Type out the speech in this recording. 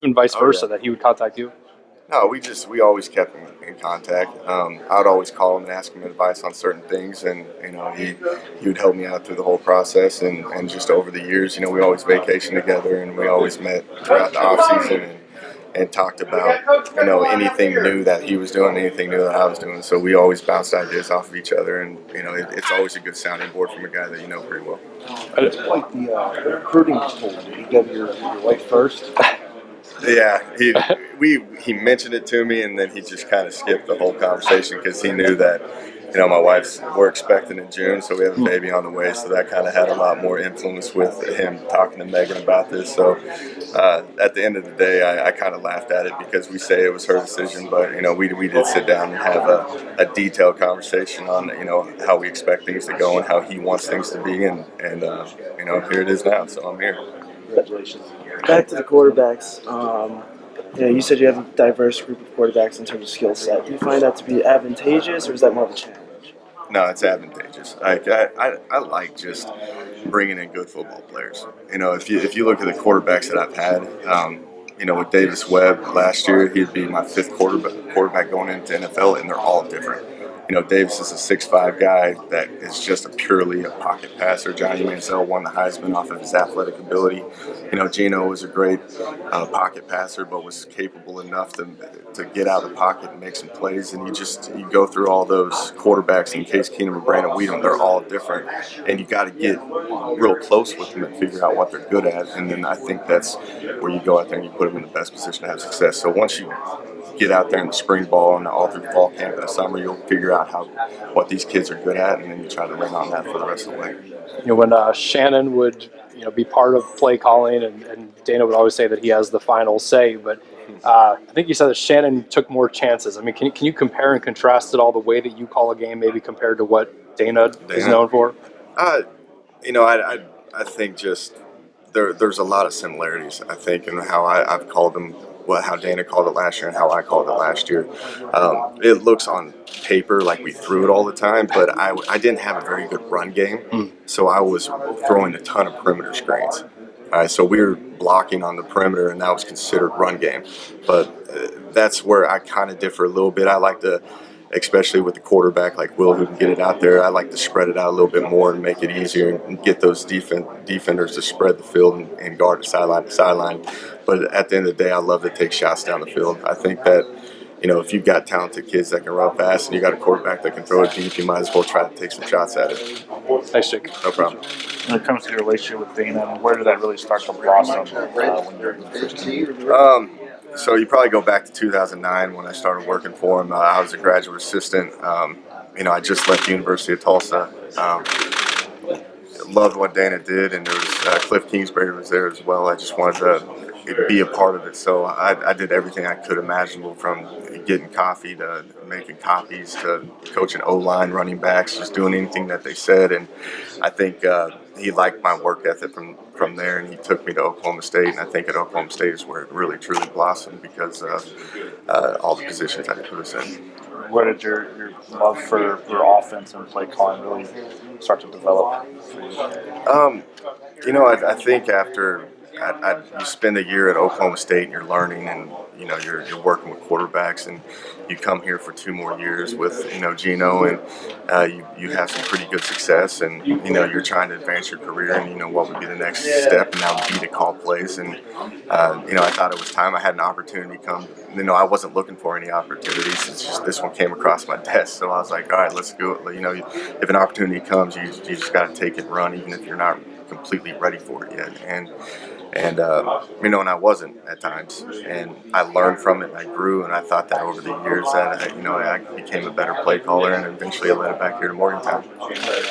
and vice Oh yeah. versa, that he would contact you? No, we always kept in contact. I'd always call him and ask him advice on certain things, and he would help me out through the whole process. And just over the years, we always vacationed together, and we always met throughout the off season and talked about anything new that he was doing, anything new that I was doing. So we always bounced ideas off of each other, and it's always a good sounding board from a guy that you know pretty well. It's like the recruiting tool. You got your wife first. Yeah, he mentioned it to me, and then he just kind of skipped the whole conversation because he knew that we're expecting in June, so we have a baby on the way. So that kind of had a lot more influence with him talking to Megan about this. So at the end of the day, I kind of laughed at it because we say it was her decision, but we did sit down and have a detailed conversation on how we expect things to go and how he wants things to be, and here it is now. So I'm here. Congratulations. Back to the quarterbacks. You said you have a diverse group of quarterbacks in terms of skill set. Do you find that to be advantageous, or is that more of a challenge? No, it's advantageous. I like just bringing in good football players. If you look at the quarterbacks that I've had, with Davis Webb last year, he'd be my fifth quarterback going into NFL, and they're all different. Davis is a 6'5" guy that is just purely a pocket passer. Johnny Manziel won the Heisman off of his athletic ability. Geno was a great pocket passer, but was capable enough to get out of the pocket and make some plays. And you go through all those quarterbacks in Case Keenum and Brandon Weedham. They're all different, and you got to get real close with them and figure out what they're good at. And then I think that's where you go out there and you put them in the best position to have success. So once you get out there in the spring ball and all through fall camp in the summer, you'll figure out what these kids are good at, and then you try to lean on that for the rest of the way. When Shannon would be part of play calling, and Dana would always say that he has the final say, but I think you said that Shannon took more chances. I mean, can you compare and contrast it all, the way that you call a game maybe compared to what Dana is known for? I think just there's a lot of similarities, I think, in how I've called them, how Dana called it last year and how I called it last year. It looks on paper like we threw it all the time, but I didn't have a very good run game, so I was throwing a ton of perimeter screens. So we were blocking on the perimeter, and that was considered run game. But that's where I kind of differ a little bit. I like to, especially with the quarterback like Will, who can get it out there, I like to spread it out a little bit more and make it easier and get those defenders to spread the field and guard it sideline to sideline. But at the end of the day, I love to take shots down the field. I think that if you've got talented kids that can run fast and you got a quarterback that can throw it deep, you might as well try to take some shots at it. Thanks, Jake. No problem. When it comes to your relationship with Dana, where did that really start to blossom when you're in the first team? So you probably go back to 2009 when I started working for him. I was a graduate assistant. I just left the University of Tulsa. Loved what Dana did, and there was Cliff Kingsbury was there as well. I just wanted to be a part of it. So I did everything I could imaginable, from getting coffee to making copies to coaching O-line, running backs, just doing anything that they said. And I think he liked my work ethic from there, and he took me to Oklahoma State. And I think at Oklahoma State is where it really, truly blossomed because of all the positions that he put us in. Where did your love for your offense and play calling really start to develop for you? I think after you spend a year at Oklahoma State and you're learning, and you're working with quarterbacks, and you come here for 2 more years with Geno, and you have some pretty good success, and you're trying to advance your career, and what would be the next step, and that would be to call plays. And I thought it was time. I had an opportunity come. I wasn't looking for any opportunities. It's just this one came across my desk, so I was like, all right, let's go. If an opportunity comes, you just got to take it and run, even if you're not completely ready for it yet. And I wasn't at times, and I learned from it, and I grew, and I thought that over the years that I became a better play caller, and eventually I led it back here to Morgantown.